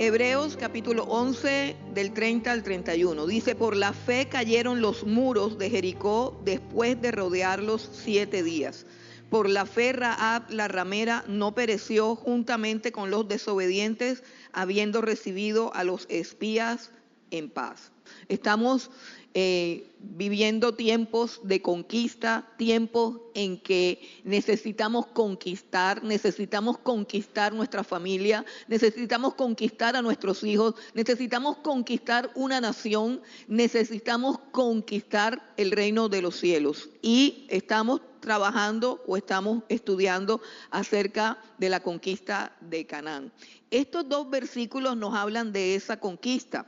Hebreos capítulo 11 del 30 al 31. Dice: por la fe cayeron los muros de Jericó después de rodearlos 7 días. Por la fe Rahab la ramera no pereció juntamente con los desobedientes, habiendo recibido a los espías en paz. Estamos viviendo tiempos de conquista, tiempos en que necesitamos conquistar nuestra familia, necesitamos conquistar a nuestros hijos, necesitamos conquistar una nación, necesitamos conquistar el reino de los cielos. Y estamos trabajando o estamos estudiando acerca de la conquista de Canaán. Estos 2 versículos nos hablan de esa conquista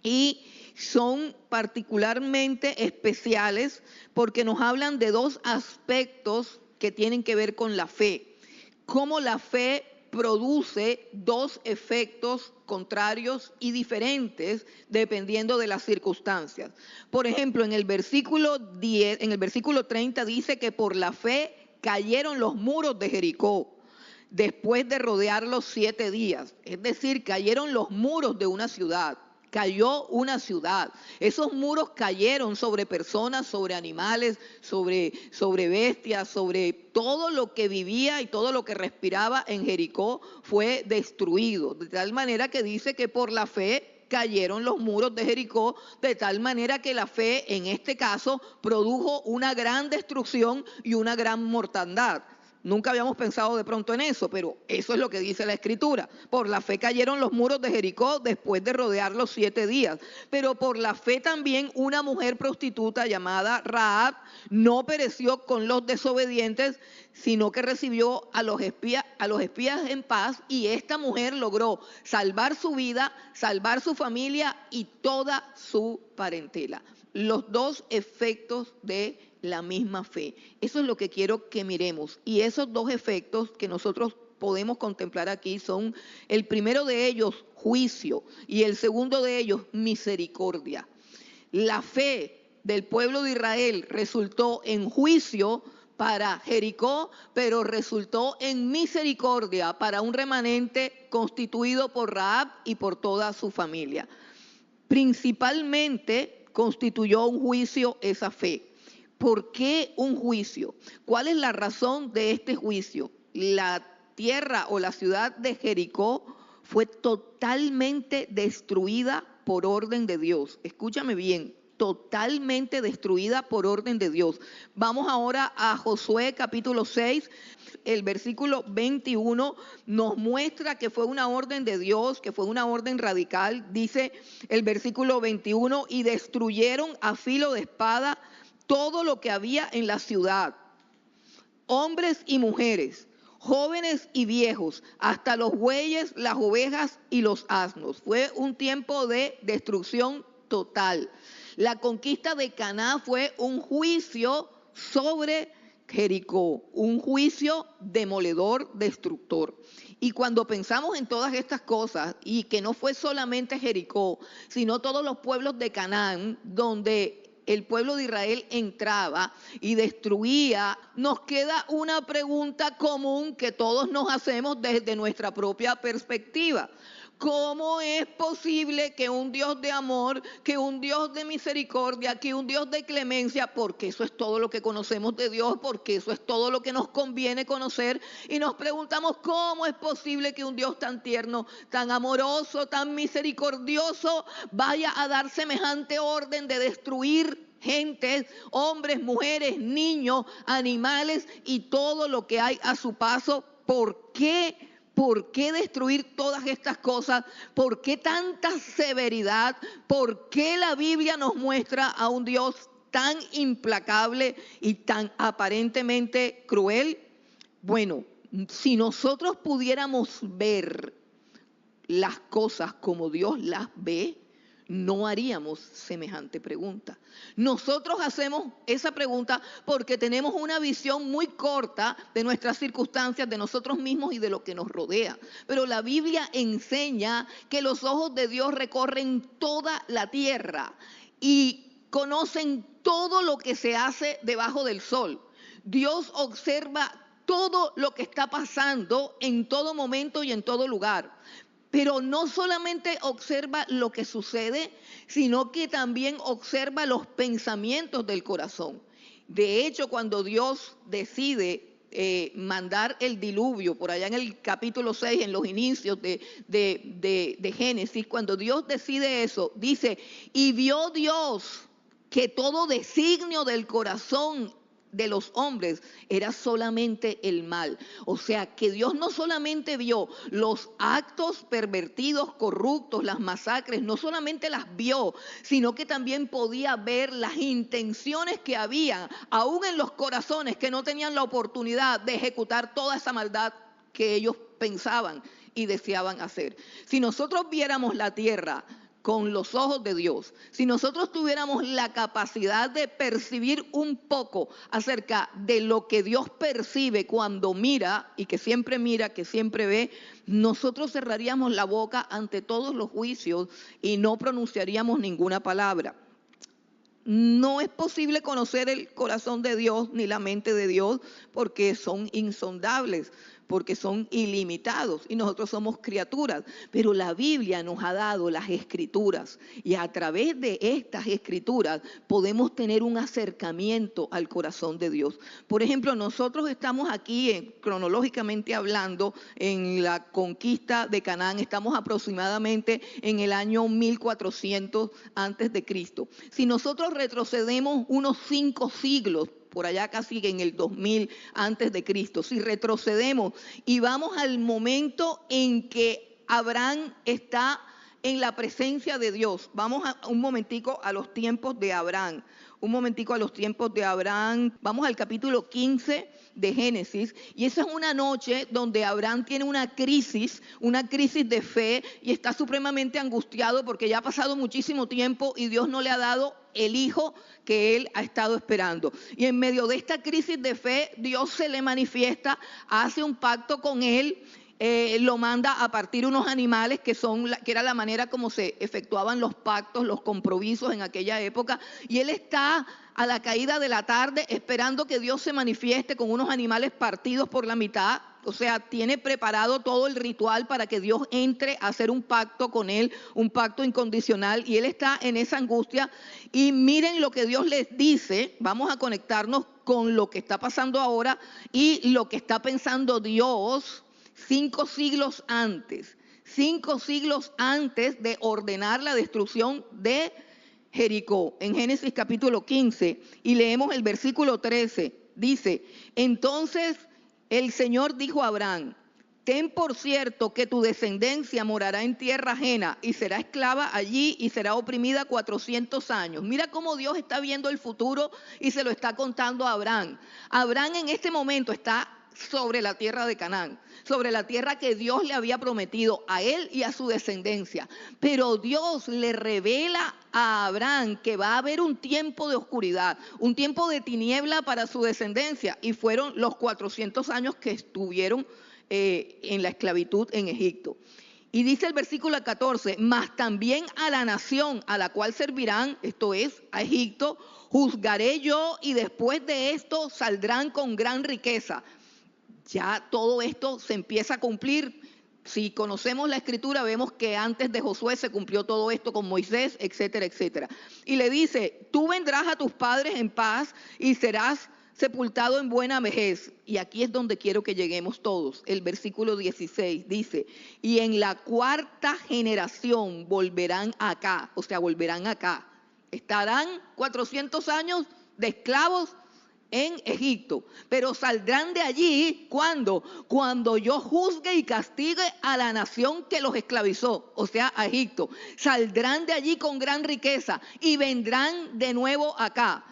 y son particularmente especiales porque nos hablan de 2 aspectos que tienen que ver con la fe. Cómo la fe produce 2 efectos contrarios y diferentes dependiendo de las circunstancias. Por ejemplo, en el versículo 30 dice que por la fe cayeron los muros de Jericó después de rodearlos 7 días. Es decir, cayeron los muros de una ciudad. Cayó una ciudad. Esos muros cayeron sobre personas, sobre animales, sobre bestias, sobre todo lo que vivía y todo lo que respiraba en Jericó fue destruido. De tal manera que dice que por la fe cayeron los muros de Jericó, de tal manera que la fe en este caso produjo una gran destrucción y una gran mortandad. Nunca habíamos pensado de pronto en eso, pero eso es lo que dice la Escritura. Por la fe cayeron los muros de Jericó después de rodearlos 7 días. Pero por la fe también una mujer prostituta llamada Rahab no pereció con los desobedientes, sino que recibió a los espías en paz, y esta mujer logró salvar su vida, salvar su familia y toda su parentela. Los 2 efectos de la misma fe. Eso es lo que quiero que miremos. Y esos 2 efectos que nosotros podemos contemplar aquí son: el primero de ellos, juicio, y el segundo de ellos, misericordia. La fe del pueblo de Israel resultó en juicio para Jericó, pero resultó en misericordia para un remanente constituido por Rahab y por toda su familia. Principalmente constituyó un juicio esa fe. ¿Por qué un juicio? ¿Cuál es la razón de este juicio? La tierra o la ciudad de Jericó fue totalmente destruida por orden de Dios. Escúchame bien, totalmente destruida por orden de Dios. Vamos ahora a Josué capítulo 6. El versículo 21 nos muestra que fue una orden de Dios, que fue una orden radical. Dice el versículo 21: y destruyeron a filo de espada todo lo que había en la ciudad, hombres y mujeres, jóvenes y viejos, hasta los bueyes, las ovejas y los asnos. Fue un tiempo de destrucción total. La conquista de Canaán fue un juicio sobre Jericó, un juicio demoledor, destructor. Y cuando pensamos en todas estas cosas, y que no fue solamente Jericó, sino todos los pueblos de Canaán, donde el pueblo de Israel entraba y destruía, nos queda una pregunta común que todos nos hacemos desde nuestra propia perspectiva. ¿Cómo es posible que un Dios de amor, que un Dios de misericordia, que un Dios de clemencia, porque eso es todo lo que conocemos de Dios, porque eso es todo lo que nos conviene conocer, y nos preguntamos cómo es posible que un Dios tan tierno, tan amoroso, tan misericordioso, vaya a dar semejante orden de destruir gentes, hombres, mujeres, niños, animales y todo lo que hay a su paso? ¿Por qué? ¿Por qué destruir todas estas cosas? ¿Por qué tanta severidad? ¿Por qué la Biblia nos muestra a un Dios tan implacable y tan aparentemente cruel? Bueno, si nosotros pudiéramos ver las cosas como Dios las ve, no haríamos semejante pregunta. Nosotros hacemos esa pregunta porque tenemos una visión muy corta de nuestras circunstancias, de nosotros mismos y de lo que nos rodea. Pero la Biblia enseña que los ojos de Dios recorren toda la tierra y conocen todo lo que se hace debajo del sol. Dios observa todo lo que está pasando en todo momento y en todo lugar. pero no solamente observa lo que sucede, sino que también observa los pensamientos del corazón. De hecho, cuando Dios decide mandar el diluvio, por allá en el capítulo 6, en los inicios de Génesis, cuando Dios decide eso, dice, y vio Dios que todo designio del corazón de los hombres era solamente el mal. O sea, que Dios no solamente vio los actos pervertidos, corruptos, las masacres, no solamente las vio, sino que también podía ver las intenciones que había, aún en los corazones que no tenían la oportunidad de ejecutar toda esa maldad que ellos pensaban y deseaban hacer. Si nosotros viéramos la tierra con los ojos de Dios, si nosotros tuviéramos la capacidad de percibir un poco acerca de lo que Dios percibe cuando mira, y que siempre mira, que siempre ve, nosotros cerraríamos la boca ante todos los juicios y no pronunciaríamos ninguna palabra. No es posible conocer el corazón de Dios ni la mente de Dios porque son insondables, porque son ilimitados y nosotros somos criaturas. Pero la Biblia nos ha dado las escrituras y a través de estas escrituras podemos tener un acercamiento al corazón de Dios. Por ejemplo, nosotros estamos aquí, cronológicamente hablando, en la conquista de Canaán. Estamos aproximadamente en el año 1400 antes de Cristo. Si nosotros retrocedemos unos 5 siglos, por allá casi en el 2000 antes de Cristo, si retrocedemos y vamos al momento en que Abraham está en la presencia de Dios, vamos un momentico a los tiempos de Abraham, vamos al capítulo 15 de Génesis, y esa es una noche donde Abraham tiene una crisis de fe y está supremamente angustiado porque ya ha pasado muchísimo tiempo y Dios no le ha dado el hijo que él ha estado esperando. Y en medio de esta crisis de fe, Dios se le manifiesta, hace un pacto con él, lo manda a partir unos animales que era la manera como se efectuaban los pactos, los compromisos en aquella época, y él está a la caída de la tarde esperando que Dios se manifieste con unos animales partidos por la mitad. O sea, tiene preparado todo el ritual para que Dios entre a hacer un pacto con él, un pacto incondicional, y él está en esa angustia. Y miren lo que Dios les dice, vamos a conectarnos con lo que está pasando ahora y lo que está pensando Dios 5 siglos antes de ordenar la destrucción de Jericó. En Génesis capítulo 15, y leemos el versículo 13, dice, entonces el Señor dijo a Abraham, ten por cierto que tu descendencia morará en tierra ajena y será esclava allí y será oprimida 400 años. Mira cómo Dios está viendo el futuro y se lo está contando a Abraham. Abraham en este momento está sobre la tierra de Canaán, sobre la tierra que Dios le había prometido a él y a su descendencia. Pero Dios le revela a Abraham que va a haber un tiempo de oscuridad, un tiempo de tiniebla para su descendencia, y fueron los 400 años que estuvieron en la esclavitud en Egipto. Y dice el versículo 14, mas también a la nación a la cual servirán, esto es, a Egipto, juzgaré yo y después de esto saldrán con gran riqueza. Ya todo esto se empieza a cumplir. Si conocemos la escritura, vemos que antes de Josué se cumplió todo esto con Moisés, etcétera, etcétera. Y le dice, tú vendrás a tus padres en paz y serás sepultado en buena vejez. Y aquí es donde quiero que lleguemos todos. El versículo 16 dice, y en la 4ª generación volverán acá, o sea, volverán acá. Estarán 400 años de esclavos en Egipto, pero saldrán de allí cuando yo juzgue y castigue a la nación que los esclavizó, o sea, a Egipto. Saldrán de allí con gran riqueza y vendrán de nuevo acá.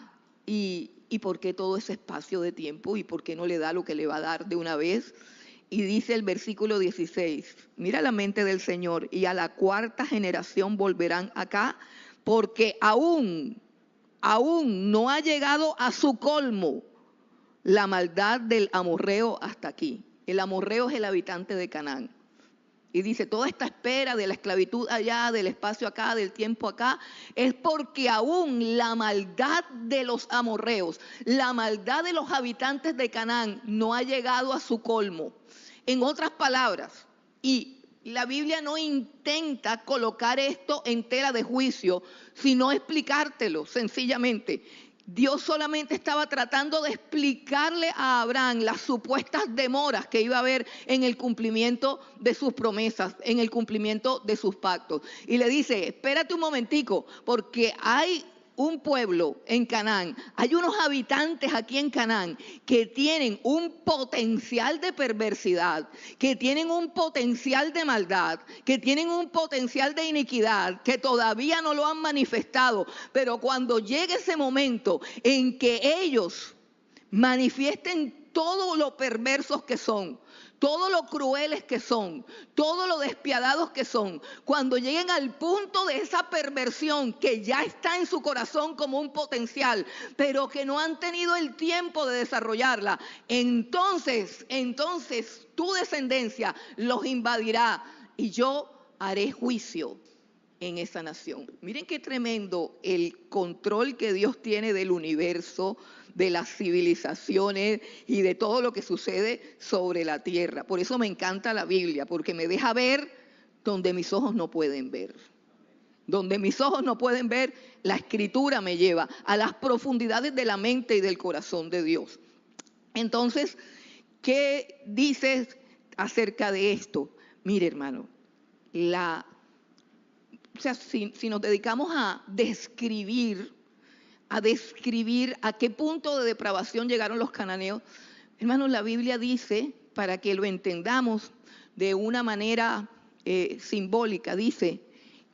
¿Y por qué todo ese espacio de tiempo? ¿Y por qué no le da lo que le va a dar de una vez? Y dice el versículo 16, mira la mente del Señor, y a la 4ª generación volverán acá, porque aún no ha llegado a su colmo la maldad del amorreo hasta aquí. El amorreo es el habitante de Canaán. Y dice, toda esta espera de la esclavitud allá, del espacio acá, del tiempo acá, es porque aún la maldad de los amorreos, la maldad de los habitantes de Canaán no ha llegado a su colmo. En otras palabras, y La Biblia no intenta colocar esto en tela de juicio, sino explicártelo sencillamente. Dios solamente estaba tratando de explicarle a Abraham las supuestas demoras que iba a haber en el cumplimiento de sus promesas, en el cumplimiento de sus pactos. Y le dice, espérate un momentico, porque hay un pueblo en Canaán, hay unos habitantes aquí en Canaán que tienen un potencial de perversidad, que tienen un potencial de maldad, que tienen un potencial de iniquidad, que todavía no lo han manifestado, pero cuando llegue ese momento en que ellos manifiesten todo lo perversos que son, todo lo crueles que son, todo lo despiadados que son, cuando lleguen al punto de esa perversión que ya está en su corazón como un potencial, pero que no han tenido el tiempo de desarrollarla, entonces tu descendencia los invadirá y yo haré juicio en esa nación. Miren qué tremendo el control que Dios tiene del universo, de las civilizaciones y de todo lo que sucede sobre la tierra. Por eso me encanta la Biblia, porque me deja ver donde mis ojos no pueden ver. Donde mis ojos no pueden ver, la Escritura me lleva a las profundidades de la mente y del corazón de Dios. Entonces, ¿qué dices acerca de esto? Mire, hermano, si nos dedicamos a describir a qué punto de depravación llegaron los cananeos, hermanos, la Biblia dice, para que lo entendamos de una manera simbólica, dice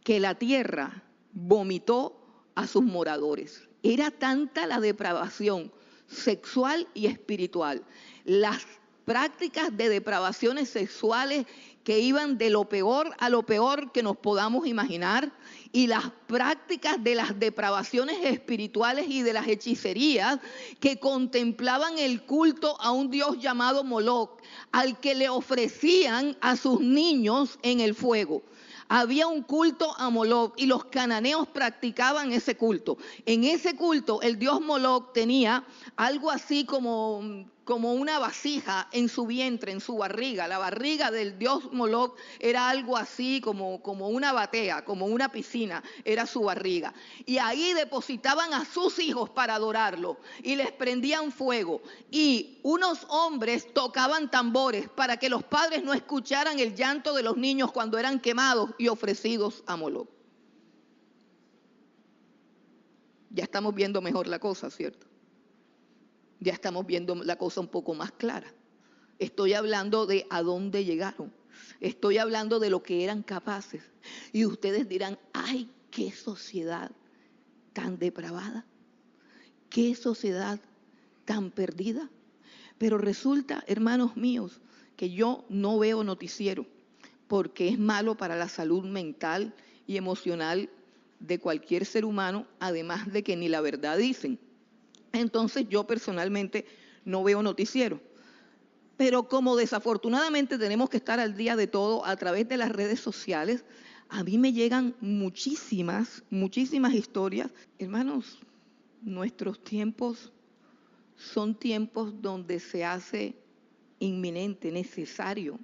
que la tierra vomitó a sus moradores. Era tanta la depravación sexual y espiritual. Las prácticas de depravaciones sexuales que iban de lo peor a lo peor que nos podamos imaginar, y las prácticas de las depravaciones espirituales y de las hechicerías que contemplaban el culto a un dios llamado Moloc, al que le ofrecían a sus niños en el fuego. Había un culto a Moloc y los cananeos practicaban ese culto. En ese culto el dios Moloc tenía algo así como una vasija en su vientre, en su barriga. La barriga del dios Moloc era algo así como una batea, como una piscina, era su barriga. Y ahí depositaban a sus hijos para adorarlo y les prendían fuego. Y unos hombres tocaban tambores para que los padres no escucharan el llanto de los niños cuando eran quemados y ofrecidos a Moloc. Ya estamos viendo mejor la cosa, ¿cierto? Ya estamos viendo la cosa un poco más clara. Estoy hablando de a dónde llegaron. Estoy hablando de lo que eran capaces. Y ustedes dirán, ¡ay, qué sociedad tan depravada! ¡Qué sociedad tan perdida! Pero resulta, hermanos míos, que yo no veo noticiero porque es malo para la salud mental y emocional de cualquier ser humano, además de que ni la verdad dicen. Entonces yo personalmente no veo noticiero. Pero como desafortunadamente tenemos que estar al día de todo a través de las redes sociales, a mí me llegan muchísimas historias. Hermanos, nuestros tiempos son tiempos donde se hace inminente, necesario,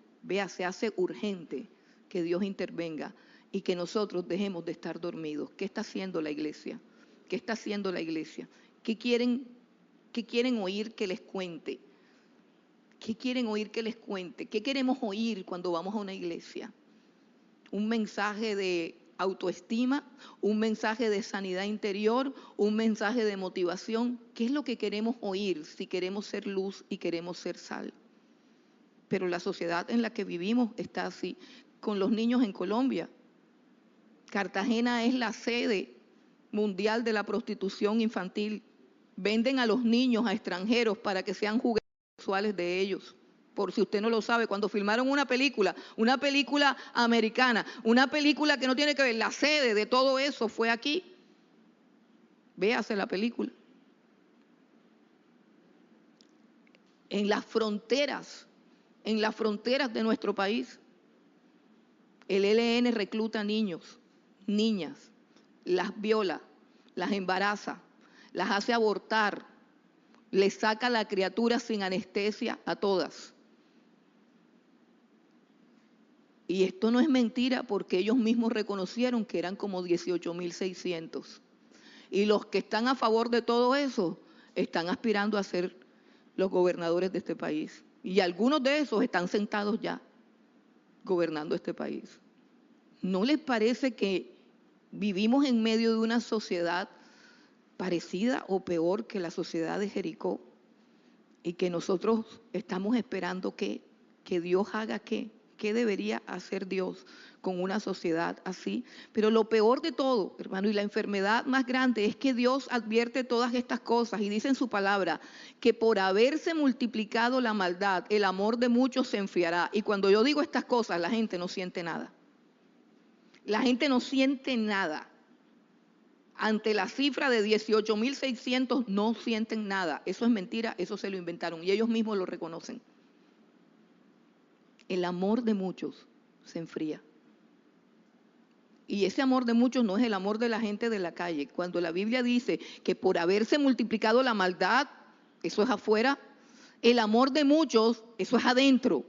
se hace urgente que Dios intervenga y que nosotros dejemos de estar dormidos. ¿Qué está haciendo la iglesia? ¿Qué está haciendo la iglesia? ¿Qué quieren oír que les cuente? ¿Qué quieren oír que les cuente? ¿Qué queremos oír cuando vamos a una iglesia? ¿Un mensaje de autoestima? ¿Un mensaje de sanidad interior? ¿Un mensaje de motivación? ¿Qué es lo que queremos oír si queremos ser luz y queremos ser sal? Pero la sociedad en la que vivimos está así. Con los niños en Colombia, Cartagena es la sede mundial de la prostitución infantil. Venden a los niños a extranjeros para que sean juguetes sexuales de ellos. Por si usted no lo sabe, cuando filmaron una película americana, una película que no tiene que ver, la sede de todo eso fue aquí. Véase la película. En las fronteras de nuestro país, el ELN recluta niños, niñas, las viola, las embaraza, las hace abortar, les saca la criatura sin anestesia a todas. Y esto no es mentira porque ellos mismos reconocieron que eran como 18.600. Y los que están a favor de todo eso están aspirando a ser los gobernadores de este país. Y algunos de esos están sentados ya gobernando este país. ¿No les parece que vivimos en medio de una sociedad parecida o peor que la sociedad de Jericó? Y que nosotros estamos esperando que Dios haga qué debería hacer Dios con una sociedad así. Pero lo peor de todo, hermano, y la enfermedad más grande es que Dios advierte todas estas cosas y dice en su palabra que por haberse multiplicado la maldad, el amor de muchos se enfriará. Y cuando yo digo estas cosas, la gente no siente nada. La gente no siente nada. Ante la cifra de 18.600 no sienten nada. Eso es mentira, eso se lo inventaron y ellos mismos lo reconocen. El amor de muchos se enfría. Y ese amor de muchos no es el amor de la gente de la calle. Cuando la Biblia dice que por haberse multiplicado la maldad, eso es afuera, el amor de muchos, eso es adentro.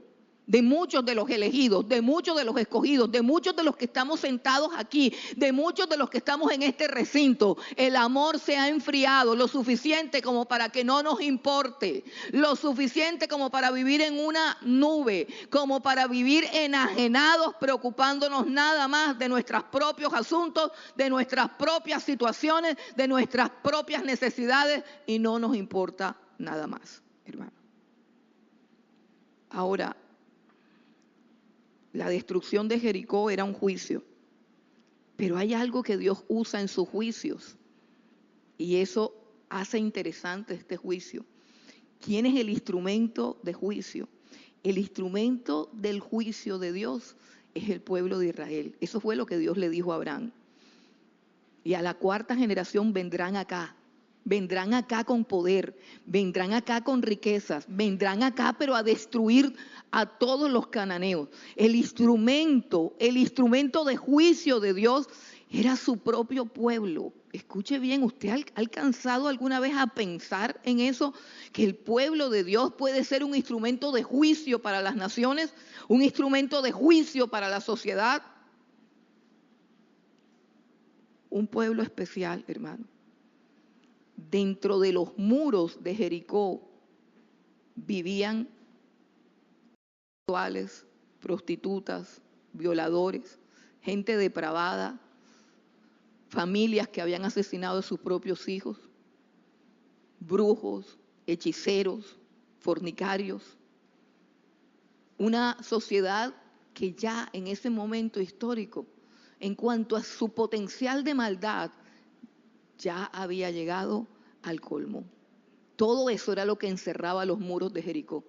De muchos de los elegidos, de muchos de los escogidos, de muchos de los que estamos sentados aquí, de muchos de los que estamos en este recinto, el amor se ha enfriado lo suficiente como para que no nos importe, lo suficiente como para vivir en una nube, como para vivir enajenados, preocupándonos nada más de nuestros propios asuntos, de nuestras propias situaciones, de nuestras propias necesidades y no nos importa nada más, hermano. Ahora, la destrucción de Jericó era un juicio, pero hay algo que Dios usa en sus juicios y eso hace interesante este juicio. ¿Quién es el instrumento de juicio? El instrumento del juicio de Dios es el pueblo de Israel. Eso fue lo que Dios le dijo a Abraham. Y a la cuarta generación vendrán acá con poder, vendrán acá con riquezas, vendrán acá pero a destruir a todos los cananeos. El instrumento de juicio de Dios era su propio pueblo. Escuche bien, ¿usted ha alcanzado alguna vez a pensar en eso? Que el pueblo de Dios puede ser un instrumento de juicio para las naciones, un instrumento de juicio para la sociedad. Un pueblo especial, hermano. Dentro de los muros de Jericó vivían homosexuales, prostitutas, violadores, gente depravada, familias que habían asesinado a sus propios hijos, brujos, hechiceros, fornicarios. Una sociedad que ya en ese momento histórico, en cuanto a su potencial de maldad, ya había llegado al colmo. Todo eso era lo que encerraba los muros de Jericó.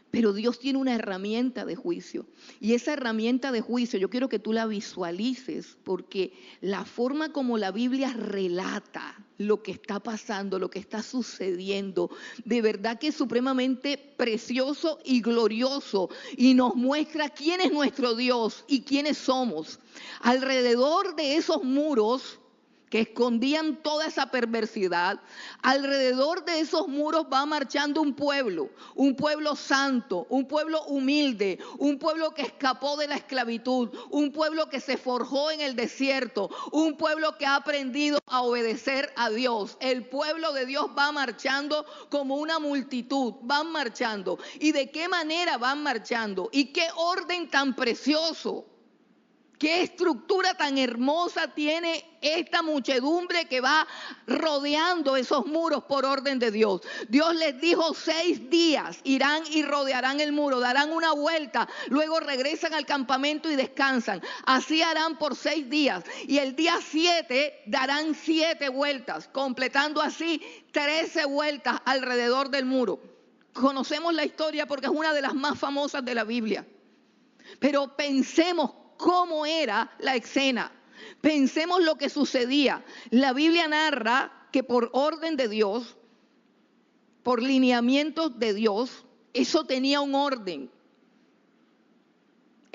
Pero Dios tiene una herramienta de juicio. Y esa herramienta de juicio yo quiero que tú la visualices porque la forma como la Biblia relata lo que está pasando, lo que está sucediendo, de verdad que es supremamente precioso y glorioso. Y nos muestra quién es nuestro Dios y quiénes somos. Alrededor de esos muros que escondían toda esa perversidad, alrededor de esos muros va marchando un pueblo santo, un pueblo humilde, un pueblo que escapó de la esclavitud, un pueblo que se forjó en el desierto, un pueblo que ha aprendido a obedecer a Dios. El pueblo de Dios va marchando como una multitud, van marchando. ¿Y de qué manera van marchando? ¿Y qué orden tan precioso? ¿Qué estructura tan hermosa tiene esta muchedumbre que va rodeando esos muros por orden de Dios? Dios les dijo 6 días irán y rodearán el muro, darán una vuelta, luego regresan al campamento y descansan. Así harán por 6 días y el día 7 darán 7 vueltas, completando así 13 vueltas alrededor del muro. Conocemos la historia porque es una de las más famosas de la Biblia, pero pensemos cómo era la escena. Pensemos lo que sucedía. La Biblia narra que por orden de Dios, por lineamientos de Dios, eso tenía un orden.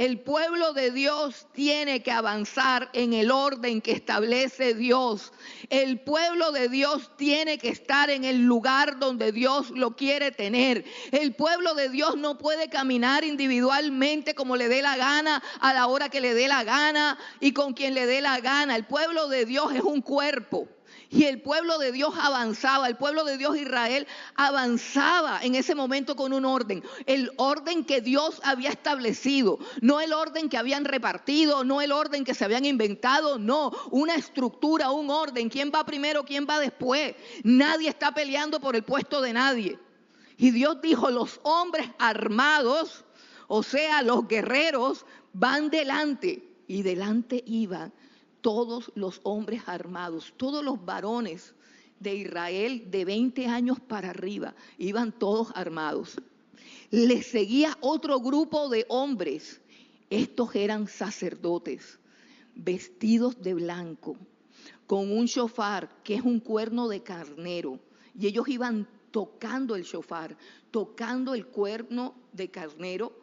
El pueblo de Dios tiene que avanzar en el orden que establece Dios. El pueblo de Dios tiene que estar en el lugar donde Dios lo quiere tener. El pueblo de Dios no puede caminar individualmente como le dé la gana, a la hora que le dé la gana y con quien le dé la gana. El pueblo de Dios es un cuerpo. Y el pueblo de Dios avanzaba, el pueblo de Dios Israel avanzaba en ese momento con un orden. El orden que Dios había establecido, no el orden que habían repartido, no el orden que se habían inventado, no, una estructura, un orden. ¿Quién va primero, quién va después? Nadie está peleando por el puesto de nadie. Y Dios dijo, los hombres armados, o sea, los guerreros, van delante. Y delante iban todos los hombres armados, todos los varones de Israel de 20 años para arriba, iban todos armados. Les seguía otro grupo de hombres. Estos eran sacerdotes, vestidos de blanco, con un shofar, que es un cuerno de carnero. Y ellos iban tocando el shofar, tocando el cuerno de carnero,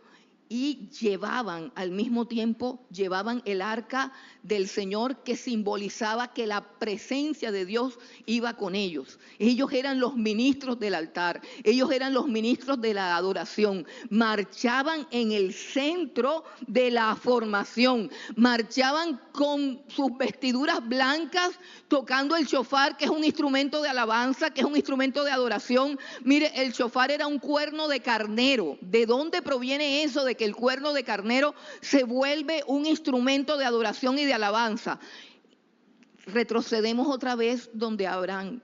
y llevaban al mismo tiempo, llevaban el arca del Señor, que simbolizaba que la presencia de Dios iba con ellos. Ellos eran los ministros del altar, ellos eran los ministros de la adoración. Marchaban en el centro de la formación, marchaban con sus vestiduras blancas, tocando el shofar, que es un instrumento de alabanza, que es un instrumento de adoración. Mire, el shofar era un cuerno de carnero. ¿De dónde proviene eso de que el cuerno de carnero se vuelve un instrumento de adoración y de alabanza? Retrocedemos otra vez donde Abraham.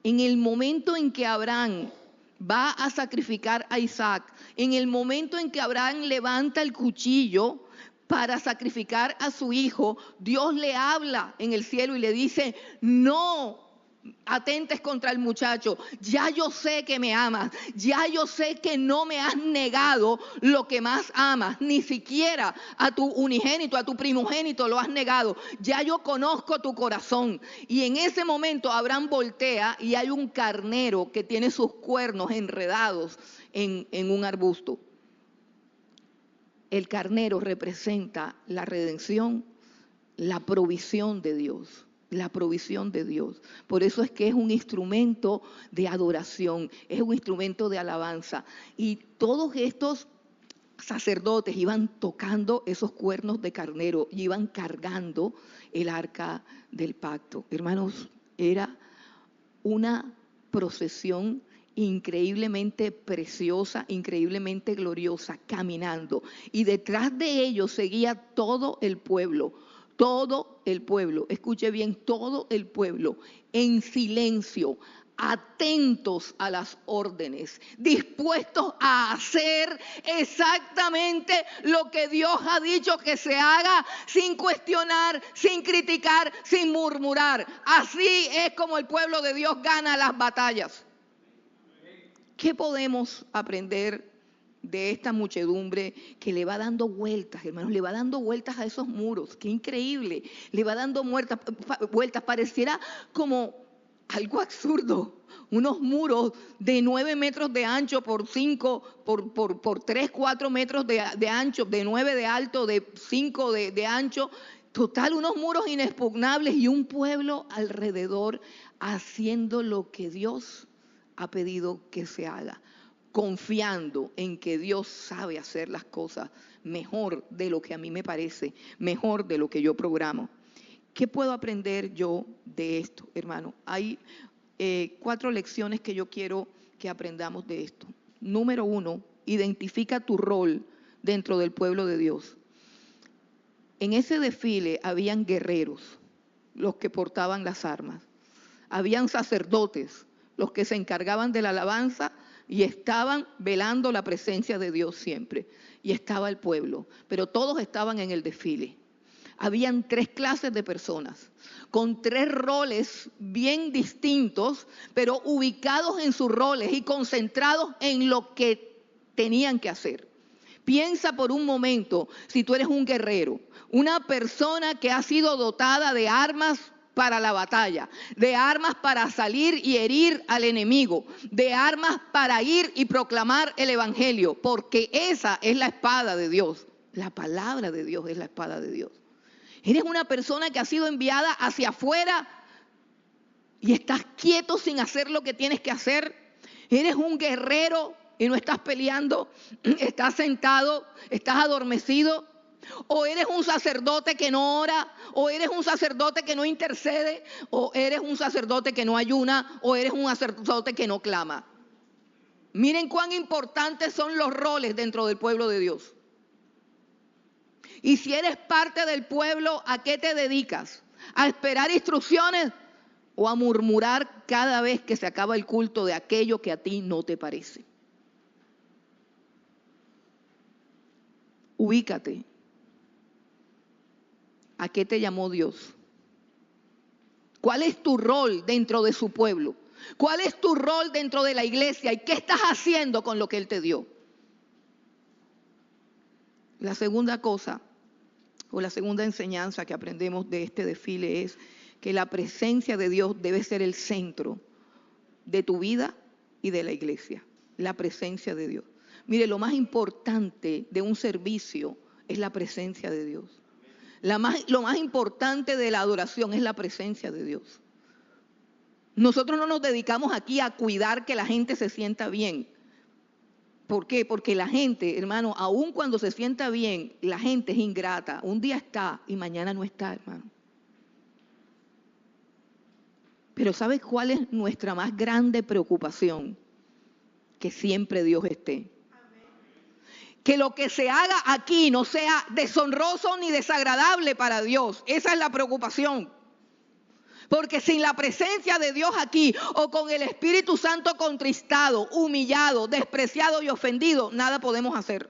En el momento en que Abraham va a sacrificar a Isaac, en el momento en que Abraham levanta el cuchillo para sacrificar a su hijo, Dios le habla en el cielo y le dice, no atentes contra el muchacho, ya yo sé que me amas, ya yo sé que no me has negado lo que más amas, ni siquiera a tu unigénito, a tu primogénito lo has negado, ya yo conozco tu corazón. Y en ese momento Abraham voltea y hay un carnero que tiene sus cuernos enredados en un arbusto. El carnero representa la redención, la provisión de Dios. La provisión de Dios. Por eso es que es un instrumento de adoración, es un instrumento de alabanza. Y todos estos sacerdotes iban tocando esos cuernos de carnero y iban cargando el arca del pacto. Hermanos, era una procesión increíblemente preciosa, increíblemente gloriosa, caminando. Y detrás de ellos seguía todo el pueblo. Todo el pueblo, escuche bien, todo el pueblo en silencio, atentos a las órdenes, dispuestos a hacer exactamente lo que Dios ha dicho que se haga, sin cuestionar, sin criticar, sin murmurar. Así es como el pueblo de Dios gana las batallas. ¿Qué podemos aprender de esta muchedumbre que le va dando vueltas, hermanos? Le va dando vueltas a esos muros. ¡Qué increíble! Le va dando vueltas. Pareciera como algo absurdo. Unos muros de 9 metros de ancho por 5, por 3, 4 metros de ancho, de 9 de alto, de 5 de ancho. Total, unos muros inexpugnables y un pueblo alrededor haciendo lo que Dios ha pedido que se haga, confiando en que Dios sabe hacer las cosas mejor de lo que a mí me parece, mejor de lo que yo programo. ¿Qué puedo aprender yo de esto, hermano? Hay 4 lecciones que yo quiero que aprendamos de esto. Número 1, identifica tu rol dentro del pueblo de Dios. En ese desfile habían guerreros, los que portaban las armas. Habían sacerdotes, los que se encargaban de la alabanza y estaban velando la presencia de Dios siempre. Y estaba el pueblo, pero todos estaban en el desfile. Habían 3 clases de personas, con 3 roles bien distintos, pero ubicados en sus roles y concentrados en lo que tenían que hacer. Piensa por un momento, si tú eres un guerrero, una persona que ha sido dotada de armas para la batalla, de armas para salir y herir al enemigo, de armas para ir y proclamar el evangelio, porque esa es la espada de Dios. La palabra de Dios es la espada de Dios. Eres una persona que ha sido enviada hacia afuera y estás quieto sin hacer lo que tienes que hacer. Eres un guerrero y no estás peleando, estás sentado, estás adormecido. O eres un sacerdote que no ora, o eres un sacerdote que no intercede, o eres un sacerdote que no ayuna, o eres un sacerdote que no clama. Miren cuán importantes son los roles dentro del pueblo de Dios. Y si eres parte del pueblo, ¿a qué te dedicas? ¿A esperar instrucciones o a murmurar cada vez que se acaba el culto de aquello que a ti no te parece? Ubícate. ¿A qué te llamó Dios? ¿Cuál es tu rol dentro de su pueblo? ¿Cuál es tu rol dentro de la iglesia? ¿Y qué estás haciendo con lo que Él te dio? La segunda cosa, o la segunda enseñanza que aprendemos de este desfile es que la presencia de Dios debe ser el centro de tu vida y de la iglesia. La presencia de Dios. Mire, lo más importante de un servicio es la presencia de Dios. Lo más importante de la adoración es la presencia de Dios. Nosotros no nos dedicamos aquí a cuidar que la gente se sienta bien. ¿Por qué? Porque la gente, hermano, aun cuando se sienta bien, la gente es ingrata. Un día está y mañana no está, hermano. Pero ¿sabes cuál es nuestra más grande preocupación? Que siempre Dios esté. Que lo que se haga aquí no sea deshonroso ni desagradable para Dios. Esa es la preocupación. Porque sin la presencia de Dios aquí, o con el Espíritu Santo contristado, humillado, despreciado y ofendido, nada podemos hacer.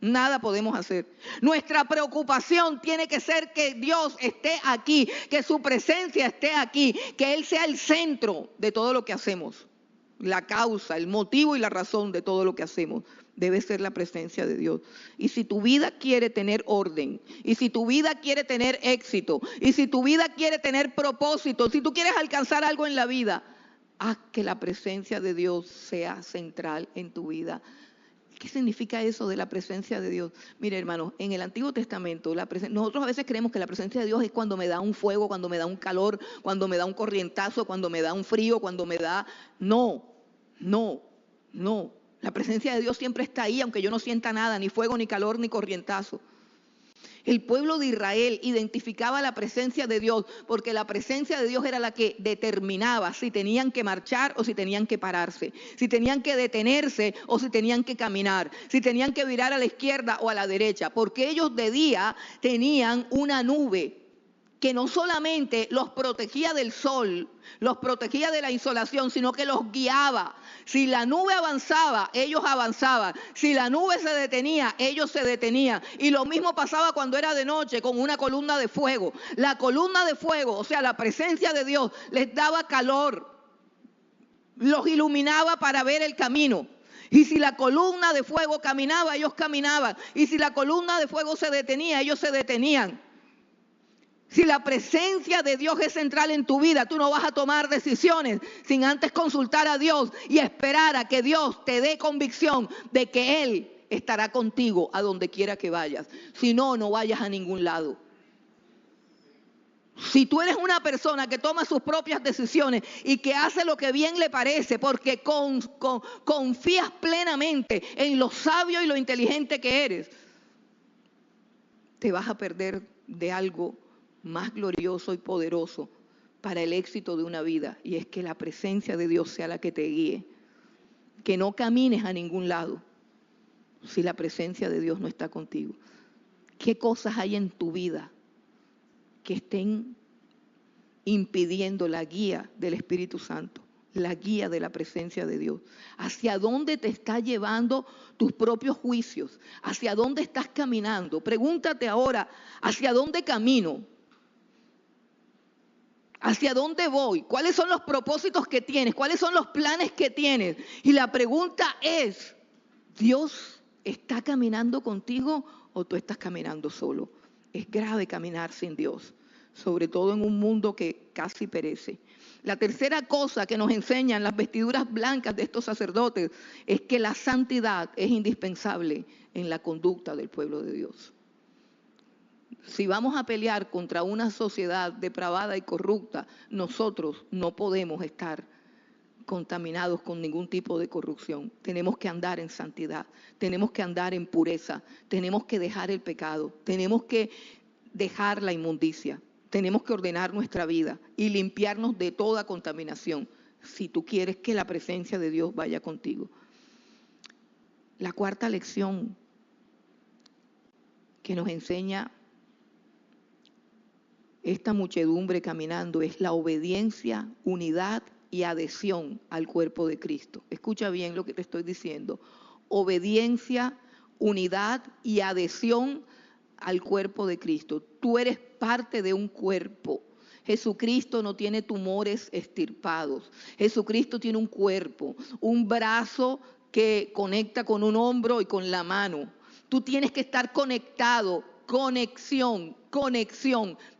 Nada podemos hacer. Nuestra preocupación tiene que ser que Dios esté aquí, que su presencia esté aquí, que Él sea el centro de todo lo que hacemos. La causa, el motivo y la razón de todo lo que hacemos debe ser la presencia de Dios. Y si tu vida quiere tener orden, y si tu vida quiere tener éxito, y si tu vida quiere tener propósito, si tú quieres alcanzar algo en la vida, haz que la presencia de Dios sea central en tu vida. ¿Qué significa eso de la presencia de Dios? Mire, hermanos, en el Antiguo Testamento, nosotros a veces creemos que la presencia de Dios es cuando me da un fuego, cuando me da un calor, cuando me da un corrientazo, cuando me da un frío, cuando me da... No. La presencia de Dios siempre está ahí, aunque yo no sienta nada, ni fuego, ni calor, ni corrientazo. El pueblo de Israel identificaba la presencia de Dios porque la presencia de Dios era la que determinaba si tenían que marchar o si tenían que pararse, si tenían que detenerse o si tenían que caminar, si tenían que virar a la izquierda o a la derecha, porque ellos de día tenían una nube que no solamente los protegía del sol, los protegía de la insolación, sino que los guiaba. Si la nube avanzaba, ellos avanzaban. Si la nube se detenía, ellos se detenían. Y lo mismo pasaba cuando era de noche con una columna de fuego. La columna de fuego, o sea, la presencia de Dios, les daba calor, los iluminaba para ver el camino. Y si la columna de fuego caminaba, ellos caminaban. Y si la columna de fuego se detenía, ellos se detenían. Si la presencia de Dios es central en tu vida, tú no vas a tomar decisiones sin antes consultar a Dios y esperar a que Dios te dé convicción de que Él estará contigo a donde quiera que vayas. Si no, no vayas a ningún lado. Si tú eres una persona que toma sus propias decisiones y que hace lo que bien le parece porque confías plenamente en lo sabio y lo inteligente que eres, te vas a perder de algo más glorioso y poderoso para el éxito de una vida, y es que la presencia de Dios sea la que te guíe, que no camines a ningún lado si la presencia de Dios no está contigo. ¿Qué cosas hay en tu vida que estén impidiendo la guía del Espíritu Santo, la guía de la presencia de Dios? ¿Hacia dónde te está llevando tus propios juicios? ¿Hacia dónde estás caminando? Pregúntate ahora, ¿hacia dónde camino? ¿Hacia dónde voy? ¿Cuáles son los propósitos que tienes? ¿Cuáles son los planes que tienes? Y la pregunta es, ¿Dios está caminando contigo o tú estás caminando solo? Es grave caminar sin Dios, sobre todo en un mundo que casi perece. La tercera cosa que nos enseñan las vestiduras blancas de estos sacerdotes es que la santidad es indispensable en la conducta del pueblo de Dios. Si vamos a pelear contra una sociedad depravada y corrupta, nosotros no podemos estar contaminados con ningún tipo de corrupción. Tenemos que andar en santidad, tenemos que andar en pureza, tenemos que dejar el pecado, tenemos que dejar la inmundicia, tenemos que ordenar nuestra vida y limpiarnos de toda contaminación, si tú quieres que la presencia de Dios vaya contigo. La cuarta lección que nos enseña esta muchedumbre caminando es la obediencia, unidad y adhesión al cuerpo de Cristo. Escucha bien lo que te estoy diciendo. Obediencia, unidad y adhesión al cuerpo de Cristo. Tú eres parte de un cuerpo. Jesucristo no tiene tumores extirpados. Jesucristo tiene un cuerpo, un brazo que conecta con un hombro y con la mano. Tú tienes que estar conectado, conexión.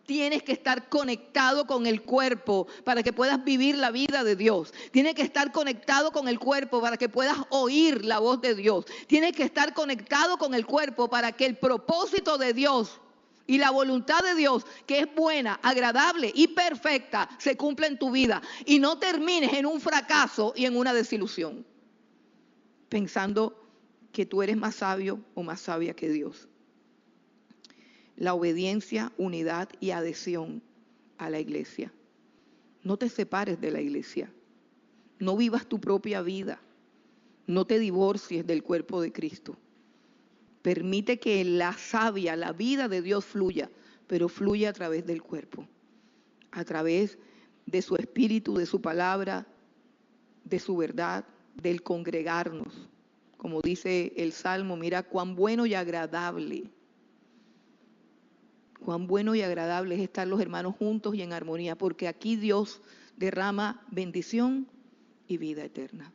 Tienes que estar conectado con el cuerpo para que puedas vivir la vida de Dios. Tienes que estar conectado con el cuerpo para que puedas oír la voz de Dios. Tienes que estar conectado con el cuerpo para que el propósito de Dios y la voluntad de Dios, que es buena, agradable y perfecta, se cumpla en tu vida. Y no termines en un fracaso y en una desilusión, pensando que tú eres más sabio o más sabia que Dios. La obediencia, unidad y adhesión a la iglesia. No te separes de la iglesia. No vivas tu propia vida. No te divorcies del cuerpo de Cristo. Permite que la savia, la vida de Dios fluya, pero fluya a través del cuerpo, a través de su espíritu, de su palabra, de su verdad, del congregarnos. Como dice el Salmo, mira cuán bueno y agradable. Cuán bueno y agradable es estar los hermanos juntos y en armonía, porque aquí Dios derrama bendición y vida eterna.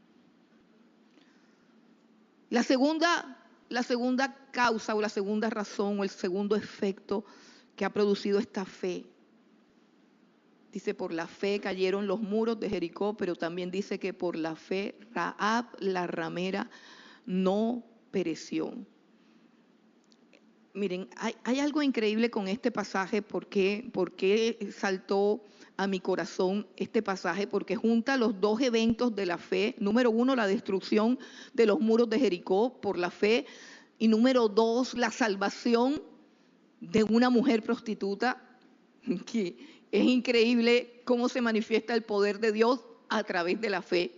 La segunda causa o la segunda razón o el segundo efecto que ha producido esta fe. Dice, por la fe cayeron los muros de Jericó, pero también dice que por la fe Rahab la ramera no pereció. Miren, hay algo increíble con este pasaje. ¿Por qué saltó a mi corazón este pasaje? Porque junta los dos eventos de la fe. Número uno, la destrucción de los muros de Jericó por la fe. Y número dos, la salvación de una mujer prostituta. Que es increíble cómo se manifiesta el poder de Dios a través de la fe.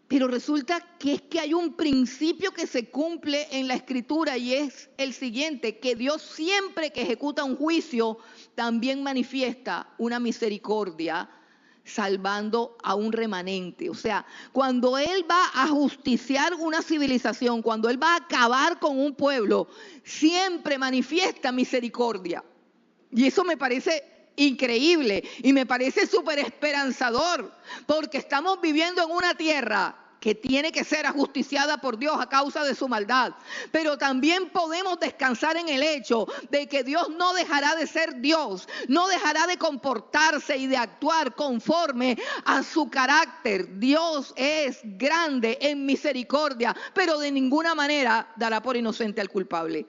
Pero resulta que es que hay un principio que se cumple en la Escritura y es el siguiente, que Dios siempre que ejecuta un juicio también manifiesta una misericordia salvando a un remanente. O sea, cuando Él va a justiciar una civilización, cuando Él va a acabar con un pueblo, siempre manifiesta misericordia. Y eso me parece increíble y me parece súper esperanzador, porque estamos viviendo en una tierra que tiene que ser ajusticiada por Dios a causa de su maldad, pero también podemos descansar en el hecho de que Dios no dejará de ser Dios, no dejará de comportarse y de actuar conforme a su carácter. Dios es grande en misericordia, pero de ninguna manera dará por inocente al culpable.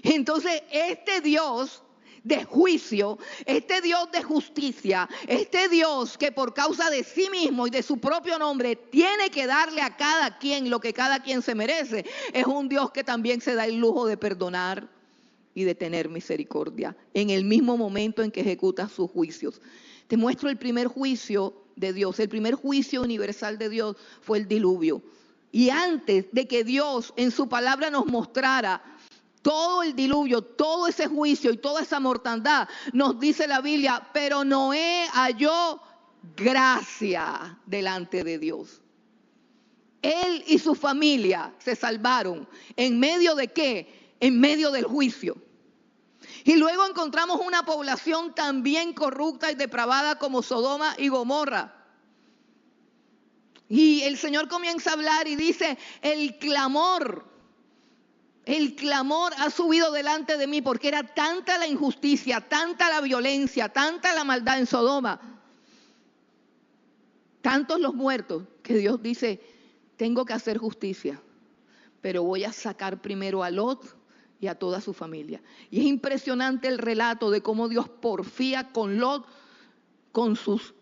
Entonces, este Dios de juicio, este Dios de justicia, este Dios que por causa de sí mismo y de su propio nombre tiene que darle a cada quien lo que cada quien se merece, es un Dios que también se da el lujo de perdonar y de tener misericordia en el mismo momento en que ejecuta sus juicios. Te muestro el primer juicio de Dios. El primer juicio universal de Dios fue el diluvio. Y antes de que Dios en su palabra nos mostrara todo el diluvio, todo ese juicio y toda esa mortandad, nos dice la Biblia, pero Noé halló gracia delante de Dios. Él y su familia se salvaron. ¿En medio de qué? En medio del juicio. Y luego encontramos una población también corrupta y depravada como Sodoma y Gomorra. Y el Señor comienza a hablar y dice, el clamor ha subido delante de mí, porque era tanta la injusticia, tanta la violencia, tanta la maldad en Sodoma, tantos los muertos que Dios dice, tengo que hacer justicia, pero voy a sacar primero a Lot y a toda su familia. Y es impresionante el relato de cómo Dios porfía con Lot, con sus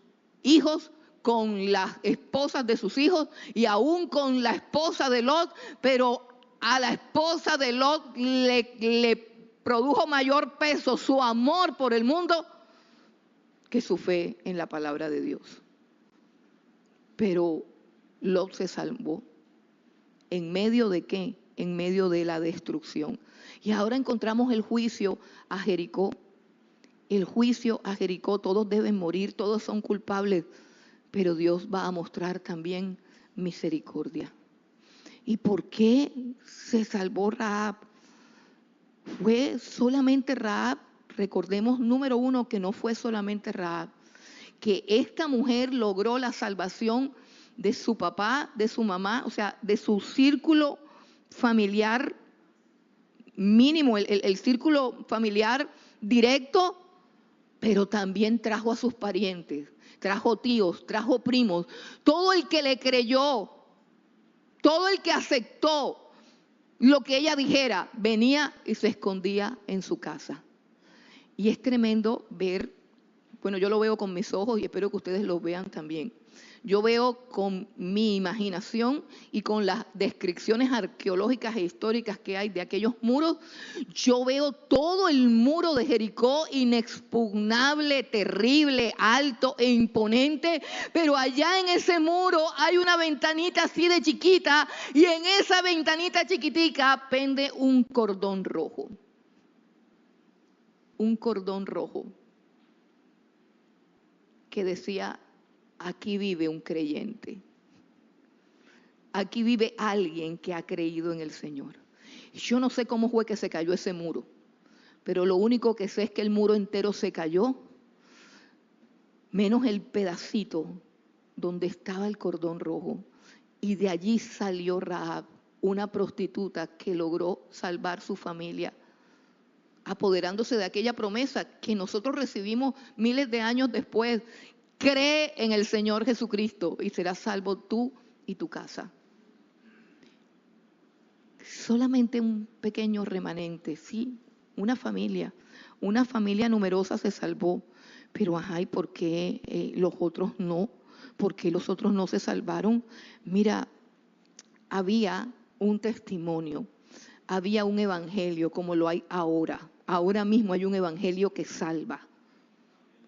hijos, con las esposas de sus hijos y aún con la esposa de Lot, pero a la esposa de Lot le produjo mayor peso su amor por el mundo que su fe en la palabra de Dios. Pero Lot se salvó. ¿En medio de qué? En medio de la destrucción. Y ahora encontramos el juicio a Jericó. El juicio a Jericó, todos deben morir, todos son culpables, pero Dios va a mostrar también misericordia. ¿Y por qué se salvó Rahab? Fue solamente Rahab. Recordemos, número uno, que no fue solamente Rahab, que esta mujer logró la salvación de su papá, de su mamá, o sea, de su círculo familiar mínimo, el círculo familiar directo, pero también trajo a sus parientes, trajo tíos, trajo primos, todo el que le creyó, todo el que aceptó lo que ella dijera, venía y se escondía en su casa. Y es tremendo ver, bueno, yo lo veo con mis ojos y espero que ustedes lo vean también. Yo veo con mi imaginación y con las descripciones arqueológicas e históricas que hay de aquellos muros, yo veo todo el muro de Jericó inexpugnable, terrible, alto e imponente, pero allá en ese muro hay una ventanita así de chiquita y en esa ventanita chiquitica pende un cordón rojo. Un cordón rojo que decía, aquí vive un creyente. Aquí vive alguien que ha creído en el Señor. Yo no sé cómo fue que se cayó ese muro, pero lo único que sé es que el muro entero se cayó, menos el pedacito donde estaba el cordón rojo. Y de allí salió Rahab, una prostituta que logró salvar su familia, apoderándose de aquella promesa que nosotros recibimos miles de años después. Cree en el Señor Jesucristo y serás salvo tú y tu casa. Solamente un pequeño remanente, sí, una familia numerosa se salvó. Pero ¿y por qué los otros no? ¿Por qué los otros no se salvaron? Mira, había un testimonio, había un evangelio como lo hay ahora. Ahora mismo hay un evangelio que salva.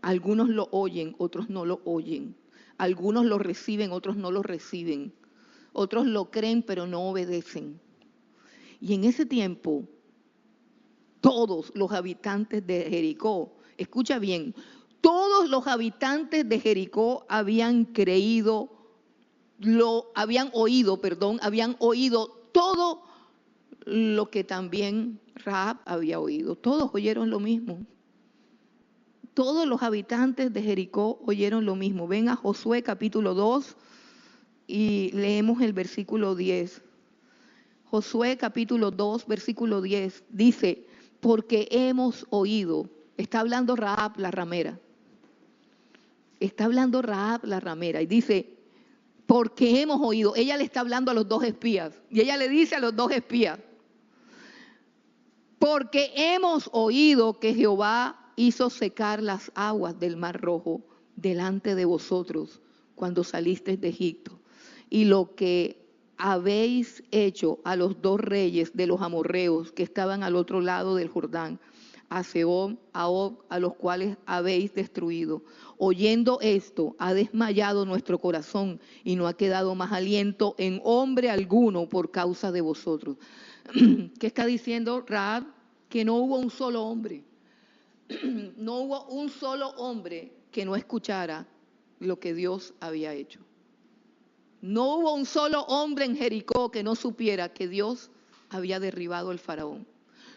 Algunos lo oyen, otros no lo oyen. Algunos lo reciben, otros no lo reciben. Otros lo creen, pero no obedecen. Y en ese tiempo, todos los habitantes de Jericó, escucha bien, todos los habitantes de Jericó habían oído todo lo que también Rahab había oído. Todos oyeron lo mismo. Todos los habitantes de Jericó oyeron lo mismo. Ven a Josué capítulo 2 y leemos el versículo 10. Josué capítulo 2, versículo 10 dice, porque hemos oído. Está hablando Rahab la ramera. Está hablando Rahab la ramera y dice, porque hemos oído. Ella le está hablando a los dos espías y ella le dice a los dos espías, porque hemos oído que Jehová hizo secar las aguas del Mar Rojo delante de vosotros cuando salisteis de Egipto. Y lo que habéis hecho a los dos reyes de los amorreos que estaban al otro lado del Jordán, a Sehón, a Og, a los cuales habéis destruido. Oyendo esto, ha desmayado nuestro corazón y no ha quedado más aliento en hombre alguno por causa de vosotros. ¿Qué está diciendo Rahab? Que no hubo un solo hombre. No hubo un solo hombre que no escuchara lo que Dios había hecho. No hubo un solo hombre en Jericó que no supiera que Dios había derribado al faraón.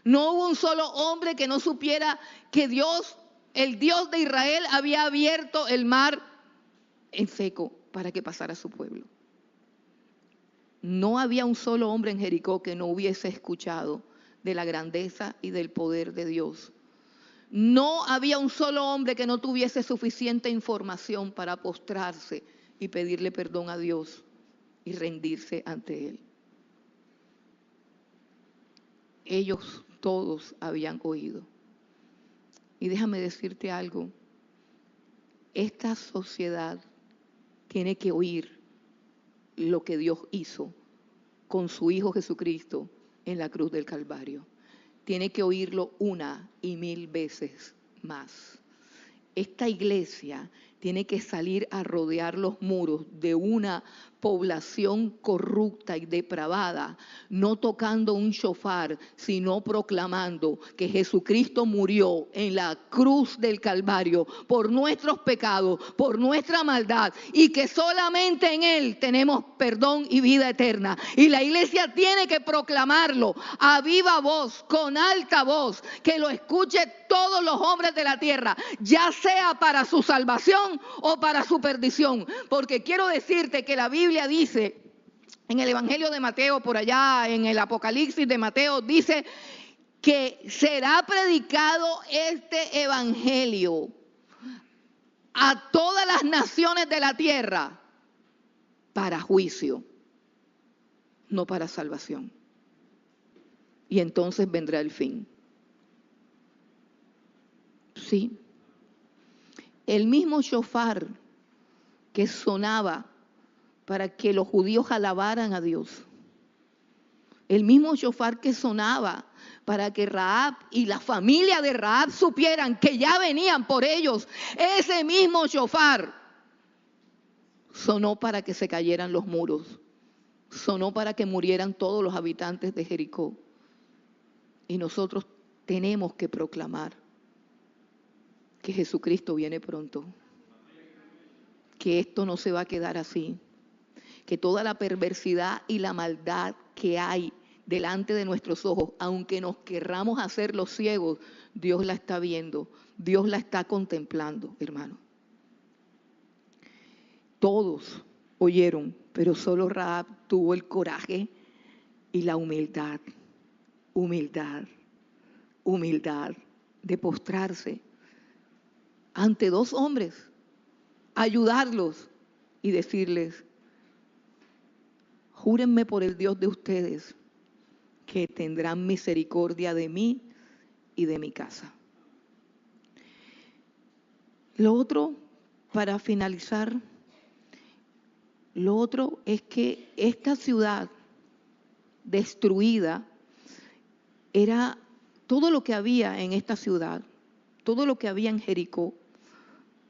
No hubo un solo hombre que no supiera que Dios, el Dios de Israel, había abierto el mar en seco para que pasara su pueblo. No había un solo hombre en Jericó que no hubiese escuchado de la grandeza y del poder de Dios. No había un solo hombre que no tuviese suficiente información para postrarse y pedirle perdón a Dios y rendirse ante Él. Ellos todos habían oído. Y déjame decirte algo, esta sociedad tiene que oír lo que Dios hizo con su Hijo Jesucristo en la cruz del Calvario. Tiene que oírlo 1 y 1000 veces más. Esta iglesia tiene que salir a rodear los muros de una población corrupta y depravada, no tocando un shofar, sino proclamando que Jesucristo murió en la cruz del Calvario por nuestros pecados, por nuestra maldad, y que solamente en Él tenemos perdón y vida eterna. Y la iglesia tiene que proclamarlo a viva voz, con alta voz, que lo escuche todos los hombres de la tierra, ya sea para su salvación o para su perdición. Porque quiero decirte que la Biblia dice, en el Evangelio de Mateo, por allá en el Apocalipsis de Mateo, dice que será predicado este Evangelio a todas las naciones de la tierra para juicio, no para salvación. Y entonces vendrá el fin. Sí. El mismo shofar que sonaba para que los judíos alabaran a Dios. El mismo shofar que sonaba para que Rahab y la familia de Rahab supieran que ya venían por ellos. Ese mismo shofar sonó para que se cayeran los muros. Sonó para que murieran todos los habitantes de Jericó. Y nosotros tenemos que proclamar que Jesucristo viene pronto. Que esto no se va a quedar así. Que toda la perversidad y la maldad que hay delante de nuestros ojos, aunque nos querramos hacer los ciegos, Dios la está viendo, Dios la está contemplando, hermano. Todos oyeron, pero solo Rahab tuvo el coraje y la humildad de postrarse ante 2 hombres, ayudarlos y decirles: júrenme por el Dios de ustedes que tendrán misericordia de mí y de mi casa. Lo otro, para finalizar, lo otro es que esta ciudad destruida era todo lo que había en esta ciudad, todo lo que había en Jericó,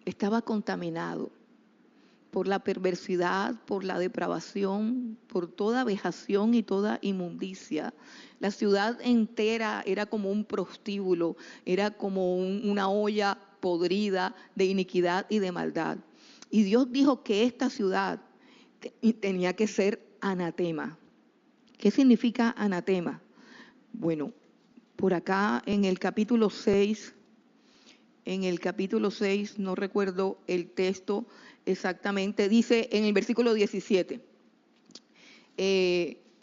estaba contaminado por la perversidad, por la depravación, por toda vejación y toda inmundicia. La ciudad entera era como un prostíbulo, era como una olla podrida de iniquidad y de maldad. Y Dios dijo que esta ciudad tenía que ser anatema. ¿Qué significa anatema? Bueno, por acá en el capítulo 6, no recuerdo el texto exactamente, dice en el versículo 17,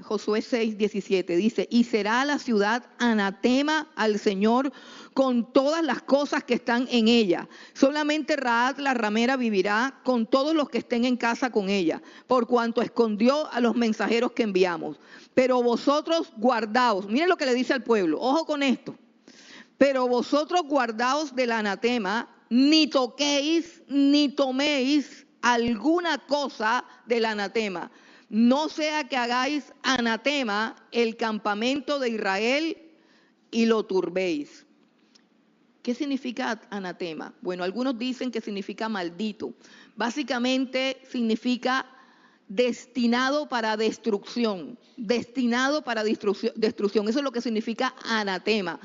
Josué 6, 17, dice: y será la ciudad anatema al Señor con todas las cosas que están en ella. Solamente Rahab la ramera vivirá con todos los que estén en casa con ella, por cuanto escondió a los mensajeros que enviamos. Pero vosotros guardaos, miren lo que le dice al pueblo, ojo con esto. Pero vosotros guardaos del anatema, ni toquéis ni toméis alguna cosa del anatema. No sea que hagáis anatema el campamento de Israel y lo turbéis. ¿Qué significa anatema? Bueno, algunos dicen que significa maldito. Básicamente significa destinado para destrucción. Destinado para destrucción. Eso es lo que significa anatema.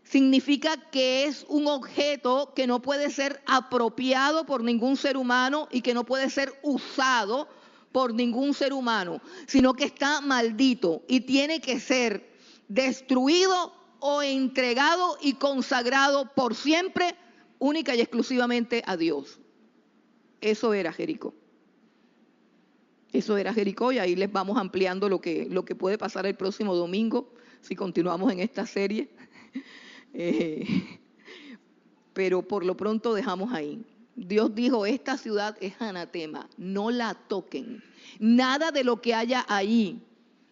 Significa que es un objeto que no puede ser apropiado por ningún ser humano y que no puede ser usado por ningún ser humano, sino que está maldito y tiene que ser destruido o entregado y consagrado por siempre, única y exclusivamente a Dios. Eso era Jericó. Eso era Jericó, y ahí les vamos ampliando lo que puede pasar el próximo domingo si continuamos en esta serie. Pero por lo pronto dejamos ahí. Dios dijo, esta ciudad es anatema, no la toquen. Nada de lo que haya ahí,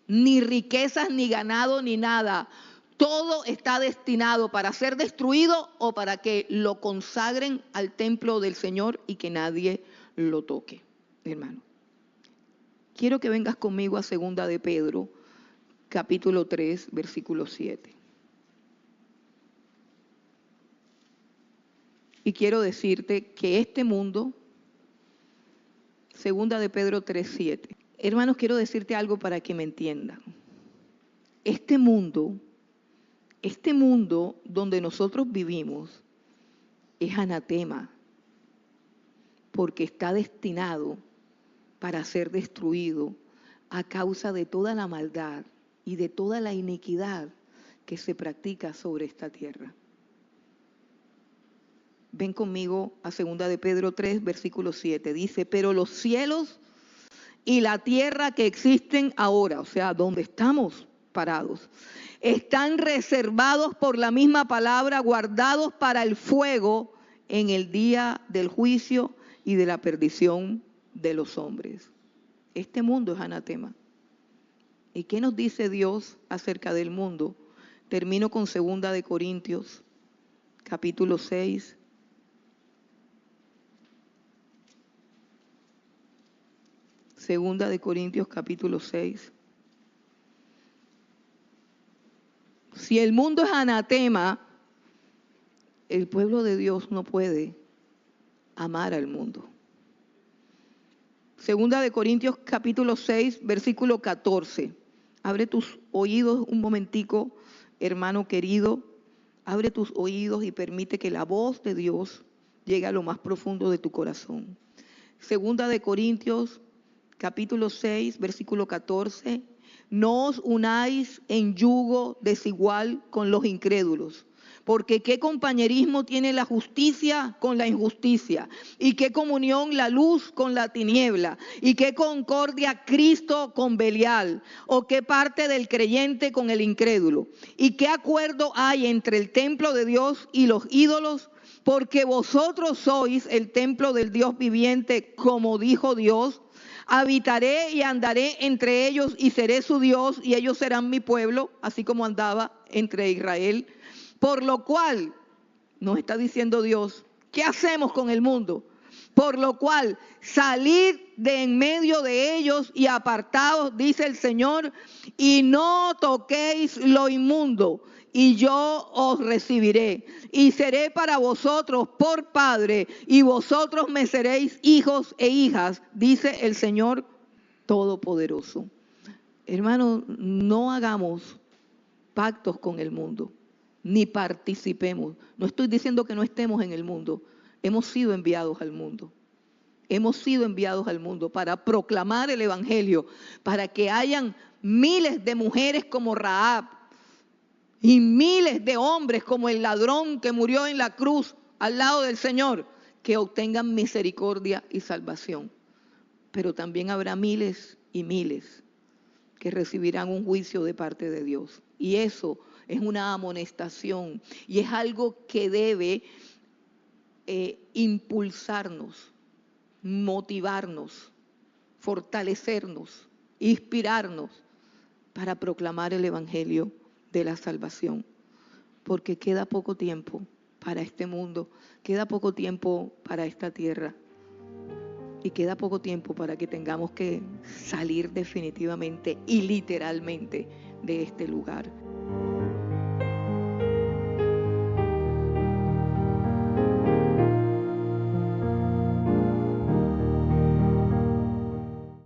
ni riquezas, ni ganado, ni nada. Todo está destinado para ser destruido o para que lo consagren al templo del Señor y que nadie lo toque, hermano. Quiero que vengas conmigo a 2 de Pedro, capítulo 3, versículo 7. Y quiero decirte que este mundo, 2 de Pedro 3, 7. Hermanos, quiero decirte algo para que me entiendan. Este mundo donde nosotros vivimos es anatema, porque está destinado para ser destruido a causa de toda la maldad y de toda la iniquidad que se practica sobre esta tierra. Ven conmigo a 2 de Pedro 3, versículo 7. Dice, pero los cielos y la tierra que existen ahora, o sea, donde estamos parados, están reservados por la misma palabra, guardados para el fuego en el día del juicio y de la perdición de los hombres. Este mundo es anatema. ¿Y qué nos dice Dios acerca del mundo? Termino con 2 de Corintios, capítulo 6. Segunda de Corintios, capítulo 6. Si el mundo es anatema, el pueblo de Dios no puede amar al mundo. Segunda de Corintios, capítulo 6, versículo 14. Abre tus oídos un momentico, hermano querido. Abre tus oídos y permite que la voz de Dios llegue a lo más profundo de tu corazón. Segunda de Corintios, capítulo 6, versículo 14. No os unáis en yugo desigual con los incrédulos, porque qué compañerismo tiene la justicia con la injusticia, y qué comunión la luz con la tiniebla, y qué concordia Cristo con Belial, o qué parte del creyente con el incrédulo, y qué acuerdo hay entre el templo de Dios y los ídolos, porque vosotros sois el templo del Dios viviente, como dijo Dios. Habitaré y andaré entre ellos y seré su Dios y ellos serán mi pueblo, así como andaba entre Israel. Por lo cual, nos está diciendo Dios, ¿qué hacemos con el mundo? Por lo cual, salid de en medio de ellos y apartaos, dice el Señor, y no toquéis lo inmundo, y yo os recibiré, y seré para vosotros por Padre, y vosotros me seréis hijos e hijas, dice el Señor Todopoderoso. Hermanos, no hagamos pactos con el mundo, ni participemos. No estoy diciendo que no estemos en el mundo. Hemos sido enviados al mundo. Hemos sido enviados al mundo para proclamar el Evangelio, para que hayan miles de mujeres como Rahab y miles de hombres como el ladrón que murió en la cruz al lado del Señor, que obtengan misericordia y salvación. Pero también habrá miles y miles que recibirán un juicio de parte de Dios. Y eso es una amonestación y es algo que debe impulsarnos, motivarnos, fortalecernos, inspirarnos para proclamar el Evangelio de la salvación. Porque queda poco tiempo para este mundo, queda poco tiempo para esta tierra y queda poco tiempo para que tengamos que salir definitivamente y literalmente de este lugar.